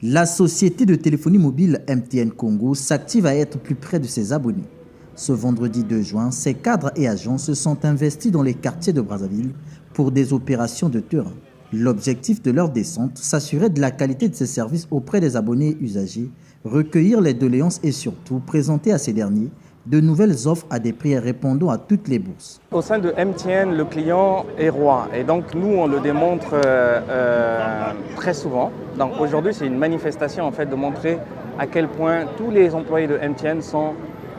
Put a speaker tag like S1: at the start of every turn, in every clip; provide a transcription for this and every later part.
S1: La société de téléphonie mobile MTN Congo s'active à être plus près de ses abonnés. Ce vendredi 2 juin, ses cadres et agents se sont investis dans les quartiers de Brazzaville pour des opérations de terrain. L'objectif de leur descente, s'assurer de la qualité de ces services auprès des abonnés et usagers, recueillir les doléances et surtout présenter à ces derniers de nouvelles offres à des prix répondant à toutes les bourses.
S2: Au sein de MTN, le client est roi et donc nous on le démontre très souvent. Donc aujourd'hui c'est une manifestation en fait de montrer à quel point tous les employés de MTN sont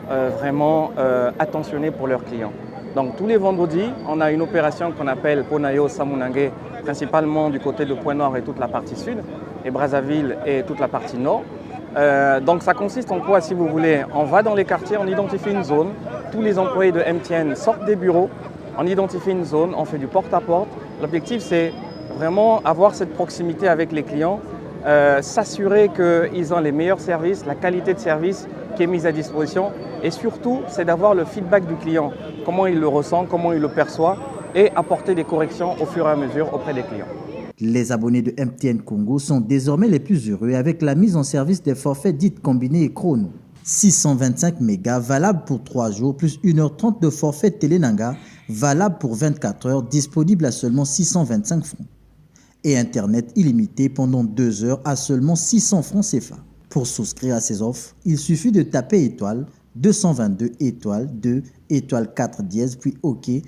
S2: vraiment attentionnés pour leurs clients. Donc tous les vendredis, on a une opération qu'on appelle Ponayo Samunangue, principalement du côté de Point-Nord et toute la partie sud, et Brazzaville et toute la partie nord. Donc ça consiste en quoi, si vous voulez? On va dans les quartiers, on identifie une zone, tous les employés de MTN sortent des bureaux, on identifie une zone, on fait du porte-à-porte. L'objectif c'est vraiment avoir cette proximité avec les clients, s'assurer qu'ils ont les meilleurs services, la qualité de service qui est mise à disposition et surtout c'est d'avoir le feedback du client, comment il le ressent, comment il le perçoit et apporter des corrections au fur et à mesure auprès des clients.
S1: Les abonnés de MTN Congo sont désormais les plus heureux avec la mise en service des forfaits dits combinés et chrono. 625 mégas valables pour 3 jours plus 1h30 de forfait Télénanga valable pour 24 heures disponible à seulement 625 francs. Et Internet illimité pendant 2 heures à seulement 600 francs CFA. Pour souscrire à ces offres, il suffit de taper étoile 222 étoile 2 étoile 4 dièse puis OK et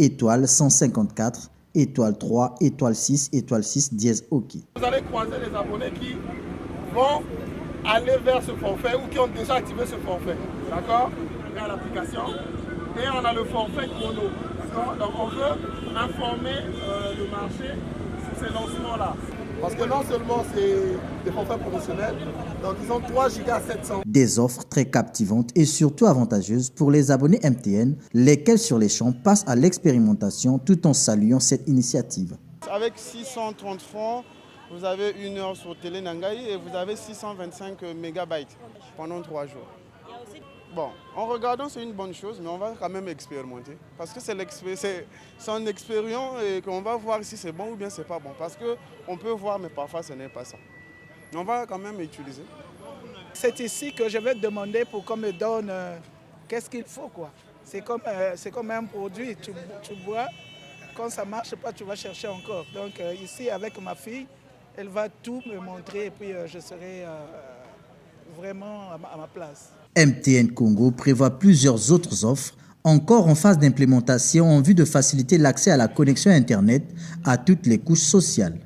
S1: étoile 154 étoile 3, étoile 6, étoile 6, dièse OK.
S3: Vous allez croiser les abonnés qui vont aller vers ce forfait ou qui ont déjà activé ce forfait. D'accord? Vers l'application. Et on a le forfait chrono. D'accord? Donc on veut informer le marché sur ces lancements-là. Parce que non seulement c'est des forfaits promotionnels, donc ils ont 3 gigas 700.
S1: Des offres très captivantes et surtout avantageuses pour les abonnés MTN, lesquels sur les champs passent à l'expérimentation tout en saluant cette initiative.
S4: Avec 630 francs, vous avez 1 heure sur Télénangaï et vous avez 625 mégabytes pendant 3 jours. Bon, en regardant, c'est une bonne chose, mais on va quand même expérimenter. Parce que c'est en expérience et qu'on va voir si c'est bon ou bien c'est pas bon. Parce qu'on peut voir, mais parfois ce n'est pas ça. On va quand même utiliser.
S5: C'est ici que je vais te demander pour qu'on me donne qu'est-ce qu'il faut, quoi. C'est comme un produit, tu bois, quand ça ne marche pas, tu vas chercher encore. Donc ici, avec ma fille, elle va tout me montrer et puis je serai vraiment à ma place.
S1: MTN Congo prévoit plusieurs autres offres encore en phase d'implémentation en vue de faciliter l'accès à la connexion Internet à toutes les couches sociales.